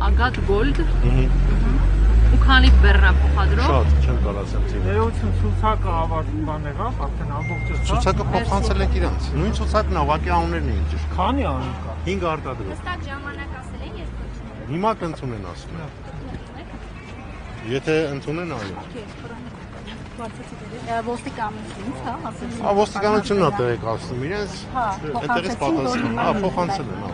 Ագատ գոլդ։ Ու քանի բեռնա փոխադրող։ Շատ, չեմ կարասեմ ցույց։ Ներողություն, ցուցակը ավարտան եղավ, արդեն ամբողջը սա։ Ցուցակը փոխանցել ենք իրանց։ Նույն ցուցակն ուղղակի անուններն էին ճիշտ։ Քանի անում կա։ 5 արտադրող։ Հստակ ժամանակ ասել են ես կոչում։ Հիմա կընդունեն ասում։ Եթե ընդունեն, այո։ Ոստիկանությունից, հա, ասել։ Ոստիկանությունն է տեղեկացնում իրենց, այդտեղից պատասխան, հա, փոխանցել են, հա։